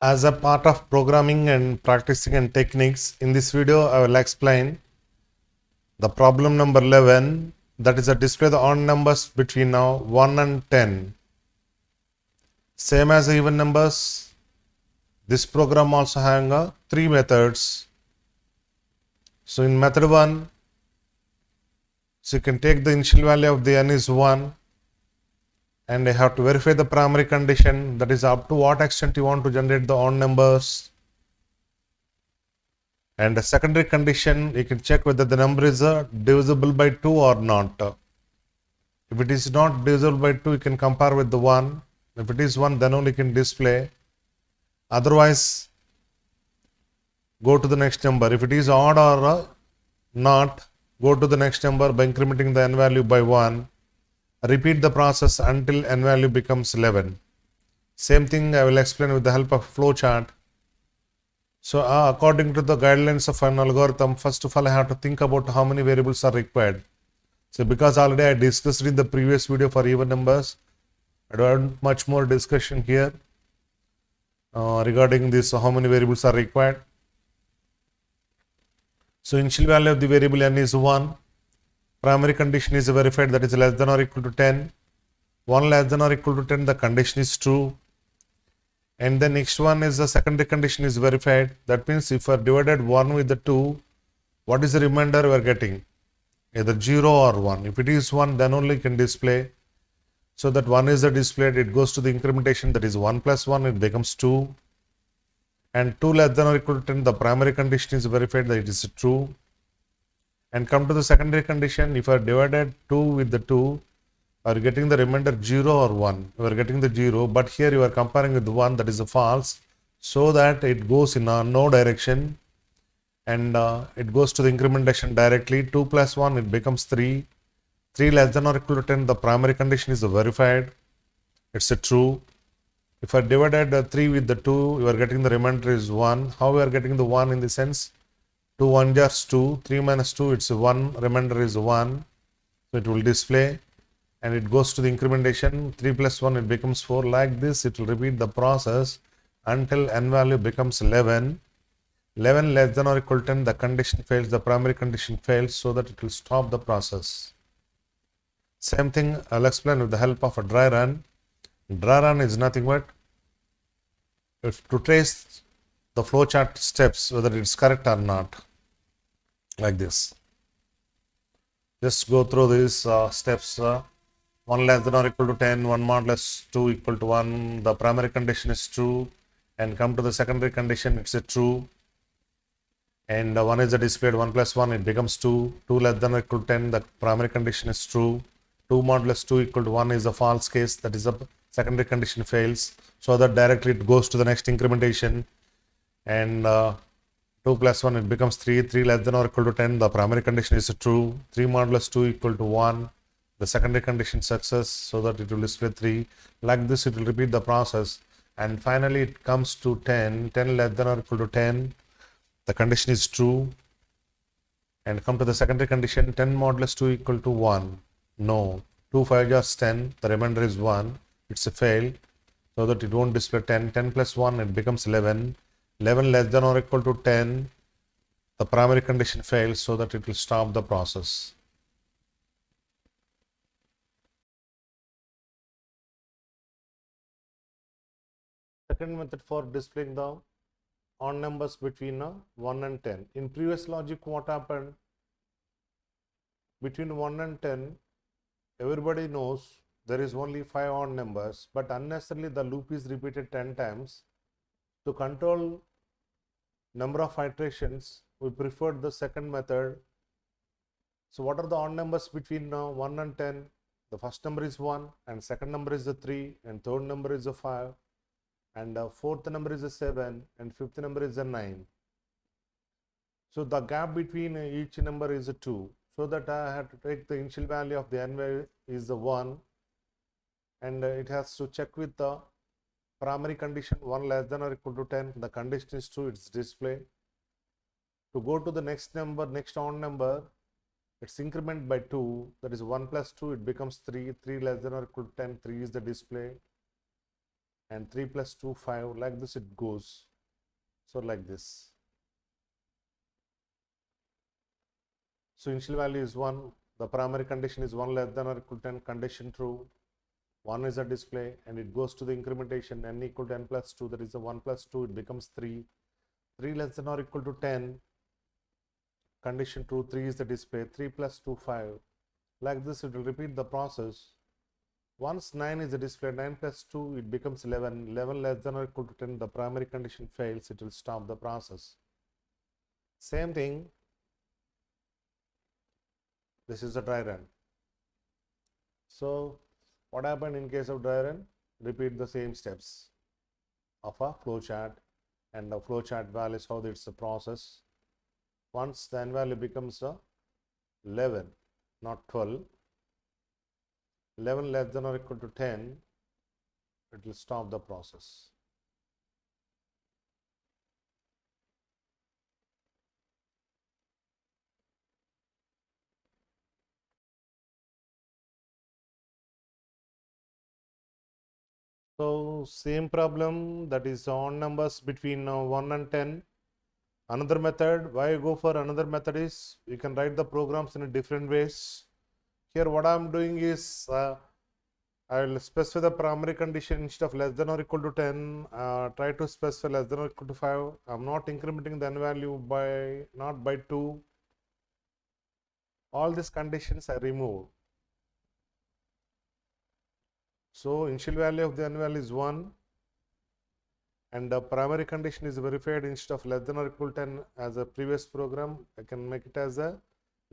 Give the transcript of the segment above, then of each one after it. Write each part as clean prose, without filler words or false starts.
As a part of programming and practicing and techniques, in this video I will explain the problem number 11, that is a display the odd numbers between now 1 and 10. Same as even numbers, this program also having three methods. So in method 1, so you can take the initial value of the n is 1 and you have to verify the primary condition, that is up to what extent you want to generate the odd numbers. And the secondary condition, you can check whether the number is divisible by 2 or not. If it is not divisible by 2, you can compare with the 1. If it is 1, then only you can display. Otherwise, go to the next number. If it is odd or not, go to the next number by incrementing the n value by 1. Repeat the process until n value becomes 11. Same thing I will explain with the help of flowchart. So according to the guidelines of an algorithm, first of all I have to think about how many variables are required. So because already I discussed in the previous video for even numbers, I don't want much more discussion here regarding this, how many variables are required. So initial value of the variable n is 1. Primary condition is verified, that is less than or equal to 10. 1 less than or equal to 10, the condition is true. And the next one is the secondary condition is verified. That means if we are divided 1 with the 2, what is the remainder we are getting? Either 0 or 1. If it is 1, then only you can display. So that 1 is the displayed, it goes to the incrementation, that is 1 plus 1, it becomes 2. And 2 less than or equal to 10, the primary condition is verified that it is true. And come to the secondary condition, if you are divided 2 with the 2, are getting the remainder 0 or 1? You are getting the 0, but here you are comparing with the 1, that is a false, so that it goes in a no direction and it goes to the incrementation directly. 2 plus 1, it becomes 3. 3 less than or equal to 10, the primary condition is verified, it's a true. If I divided 3 with the 2, you are getting the remainder is 1. How we are getting the 1 in the sense? 2 1 jars 2, 3 minus 2, it's 1, remainder is 1. So it will display and it goes to the incrementation. 3 plus 1, it becomes 4. Like this, it will repeat the process until n value becomes 11. 11 less than or equal to 10, the condition fails, the primary condition fails, so that it will stop the process. Same thing I'll explain with the help of a dry run. Dry run is nothing but to trace the flowchart steps, whether it's correct or not, like this. Just go through these steps. 1 less than or equal to 10, 1 modulus 2 equal to 1, the primary condition is true, and come to the secondary condition, it's a true, and 1 is the displayed, 1 plus 1, it becomes 2, 2 less than or equal to 10, the primary condition is true, 2 modulus 2 equal to 1 is a false case, that is the secondary condition fails, so that directly it goes to the next incrementation, and 2 plus 1, it becomes 3, 3 less than or equal to 10, the primary condition is true, 3 modulus 2 equal to 1, the secondary condition success, so that it will display 3. Like this, it will repeat the process, and finally it comes to 10, 10 less than or equal to 10, the condition is true, and come to the secondary condition, 10 modulus 2 equal to 1, no, 2 5 jars 10, the remainder is 1, it's a fail, so that it won't display 10, 10 plus 1, it becomes 11, 11 less than or equal to 10, the primary condition fails, so that it will stop the process. Second method for displaying the odd numbers between 1 and 10. In previous logic, what happened? Between 1 and 10, everybody knows there is only 5 odd numbers, but unnecessarily the loop is repeated 10 times. To control number of iterations, we preferred the second method. So what are the odd numbers between 1 and 10? The first number is 1, and second number is the 3, and third number is the 5, and fourth number is a 7, and fifth number is a 9. So the gap between each number is a 2. So that I have to take the initial value of the n value is the 1, and it has to check with the primary condition 1 less than or equal to 10. The condition is true, it's display. To go to the next number, next odd number, it's increment by 2, that is 1 plus 2, it becomes 3, 3 less than or equal to 10, 3 is the display. and 3 plus 2, 5, like this it goes. So like this. So initial value is 1, the primary condition is 1 less than or equal to 10, condition true, 1 is a display, and it goes to the incrementation n equal to n plus 2, that is the 1 plus 2, it becomes 3, 3 less than or equal to 10, condition true, 3 is the display, 3 plus 2, 5, like this it will repeat the process. Once 9 is the display, 9 plus 2, it becomes 11, 11 less than or equal to 10, the primary condition fails, it will stop the process. Same thing, this is a dry run. So what happened in case of dry run? Repeat the same steps of a flowchart, and the flowchart values how it's a process. Once the n value becomes 11, not 12, 11 less than or equal to 10, it will stop the process. So same problem, that is on numbers between 1 and 10. Another method, why I go for another method is, you can write the programs in a different ways. Here what I am doing is, I will specify the primary condition instead of less than or equal to 10, try to specify less than or equal to 5. I am not incrementing the n value by, not by 2. All these conditions I removed. So initial value of the n value is 1, and the primary condition is verified instead of less than or equal to 10 as a previous program. I can make it as a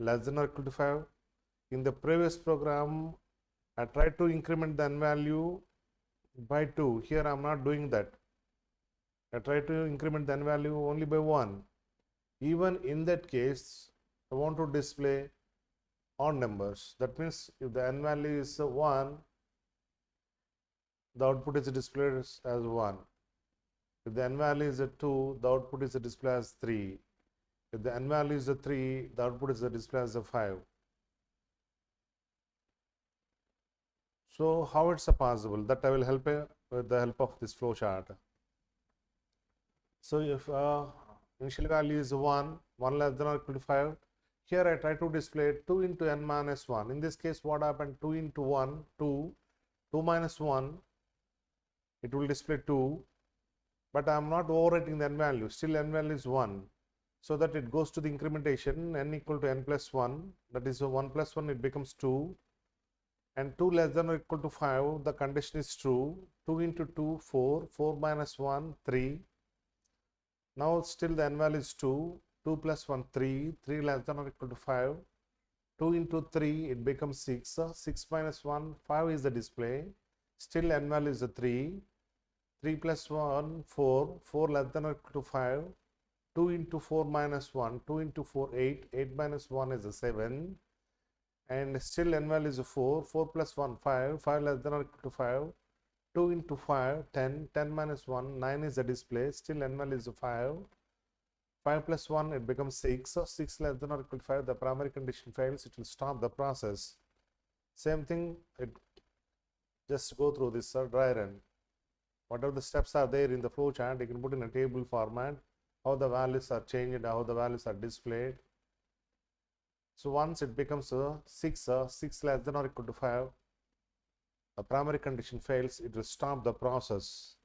less than or equal to 5. In the previous program, I tried to increment the n value by 2. Here I am not doing that. I try to increment the n value only by 1. Even in that case, I want to display odd numbers. That means if the n value is 1, the output is displayed as 1. If the n value is 2, the output is displayed as 3. If the n value is 3, the output is displayed as 5. So how it's possible? That I will help with the help of this flowchart. So if initial value is 1, 1 less than or equal to 5, here I try to display 2 into n minus 1. In this case, what happened? 2 into 1, 2, 2 minus 1, it will display 2, but I am not overwriting the n value, still n value is 1. So that it goes to the incrementation, n equal to n plus 1, that is 1 plus 1, it becomes 2, and 2 less than or equal to 5, the condition is true, 2 into 2, 4, 4 minus 1, 3. Now still the n value is 2, 2 plus 1, 3, 3 less than or equal to 5, 2 into 3, it becomes 6, 6 minus 1, 5 is the display, still n value is 3, 3 plus 1, 4, 4 less than or equal to 5, 2 into 4 minus 1, 2 into 4, 8, 8 minus 1 is 7, and still n value is 4, 4 plus 1, 5, 5 less than or equal to 5, 2 into 5, 10, 10 minus 1, 9 is the display, still n value is 5, 5 plus 1, it becomes 6, so 6 less than or equal to 5, the primary condition fails, it will stop the process. Same thing, it just go through this dry run. Whatever the steps are there in the flowchart, you can put in a table format, how the values are changed, how the values are displayed. So once it becomes 6, 6 less than or equal to 5, the primary condition fails, it will stop the process.